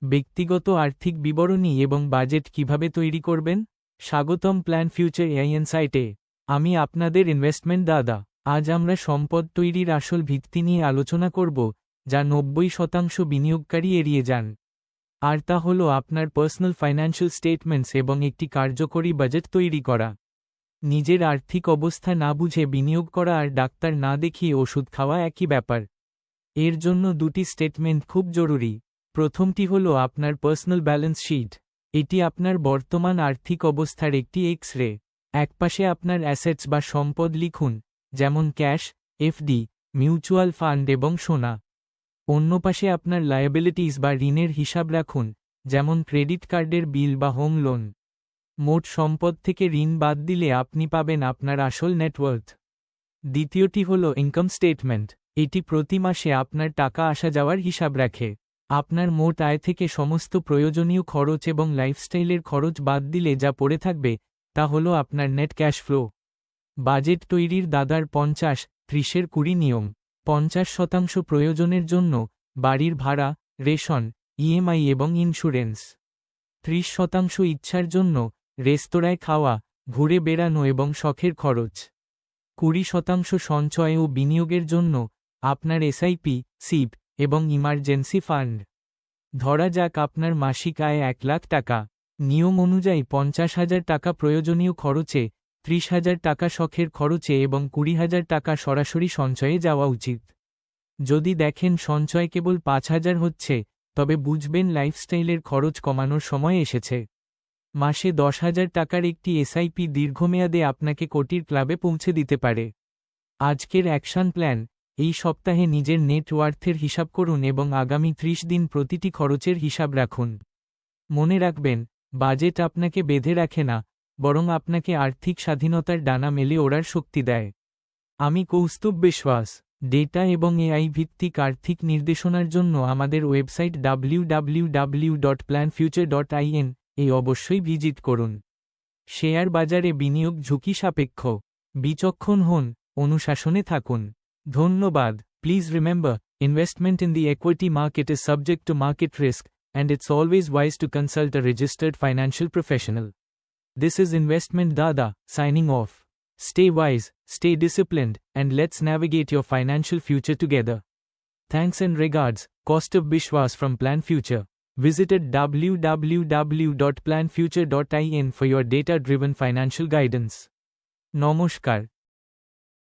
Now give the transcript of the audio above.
ব্যক্তিগত আর্থিক বিবরণী এবং বাজেট কিভাবে তৈরি করবেন। স্বাগতম প্ল্যান ফিউচার এআইএন সাইটে। আমি আপনাদের ইনভেস্টমেন্ট দাদা। আজ আমরা সম্পদ তৈরির আসল ভিত্তি নিয়ে আলোচনা করব, যা 90% বিনিয়োগকারী এড়িয়ে যান। আর তা হল আপনার পার্সোনাল ফাইন্যান্সিয়াল স্টেটমেন্টস এবং একটি কার্যকরী বাজেট তৈরি করা। নিজের আর্থিক অবস্থা না বুঝে বিনিয়োগ করা আর ডাক্তার না দেখিয়ে ওষুধ খাওয়া একই ব্যাপার। এর জন্য দুটি স্টেটমেন্ট খুব জরুরি। প্রথমটি হল আপনার পার্সোনাল ব্যালেন্স শিট। এটি আপনার বর্তমান আর্থিক অবস্থার একটি এক্স-রে। একপাশে আপনার অ্যাসেটস বা সম্পদ লিখুন, যেমন ক্যাশ, এফডি, মিউচুয়াল ফান্ড এবং সোনা। অন্য পাশে আপনার লায়াবিলিটিস বা ঋণের হিসাব রাখুন, যেমন ক্রেডিট কার্ডের বিল বা হোম লোন। মোট সম্পদ থেকে ঋণ বাদ দিলে আপনি পাবেন আপনার আসল নেটওয়ার্থ। দ্বিতীয়টি হল ইনকাম স্টেটমেন্ট। এটি প্রতি মাসে আপনার টাকা আসা যাওয়ার হিসাব রাখে। আপনার মোট আয় থেকে সমস্ত প্রয়োজনীয় খরচ এবং লাইফস্টাইলের খরচ বাদ দিলে যা পড়ে থাকবে, তা হল আপনার নেট ক্যাশ ফ্লো। বাজেট তৈরির দাদার 50-30-20 নিয়ম। 50% প্রয়োজনের জন্য, বাড়ির ভাড়া, রেশন, ইএমআই এবং ইন্স্যুরেন্স। 30% ইচ্ছার জন্য, রেস্তোরাঁয় খাওয়া, ঘুরে বেড়ানো এবং শখের খরচ। 20% সঞ্চয় ও বিনিয়োগের জন্য, আপনার এসআইপি, সিপ এবং ইমার্জেন্সি ফান্ড। ধরা যাক আপনার মাসিক আয় 1 লাখ টাকা। নিয়ম অনুযায়ী 50,000 টাকা প্রয়োজনীয় খরচে, 30,000 টাকা শখের খরচে এবং 20,000 টাকা সরাসরি সঞ্চয়ে যাওয়া উচিত। যদি দেখেন সঞ্চয় কেবল 5,000 হচ্ছে, তবে বুঝবেন লাইফস্টাইলের খরচ কমানোর সময় এসেছে। মাসে 10,000 টাকার একটি এসআইপি দীর্ঘমেয়াদে আপনাকে কোটির ক্লাবে পৌঁছে দিতে পারে। আজকের অ্যাকশন প্ল্যান। এই সপ্তাহে নিজের নেটওয়ার্থের হিসাব করুন এবং আগামী 30 দিন প্রতিটি খরচের হিসাব রাখুন। মনে রাখবেন, বাজেট আপনাকে বেঁধে রাখে না, বরং আপনাকে আর্থিক স্বাধীনতার ডানা মেলে ওড়ার শক্তি দেয়। আমি কৌস্তুভ বিশ্বাস। ডেটা এবং এআই ভিত্তিক আর্থিক নির্দেশনার জন্য আমাদের ওয়েবসাইট www.planfuture.in এ অবশ্যই ভিজিট করুন। শেয়ার বাজারে বিনিয়োগ ঝুঁকি সাপেক্ষ। বিচক্ষণ হন, অনুশাসনে থাকুন। ধন্যবাদ। Please remember, investment in the equity market is subject to market risk, and it's always wise to consult a registered financial professional. This is Investment Dada, signing off. Stay wise, stay disciplined, and let's navigate your financial future together. Thanks and regards, Kaustav Bishwas from Plan Future. Visit www.planfuture.in for your data-driven financial guidance. Namaskar.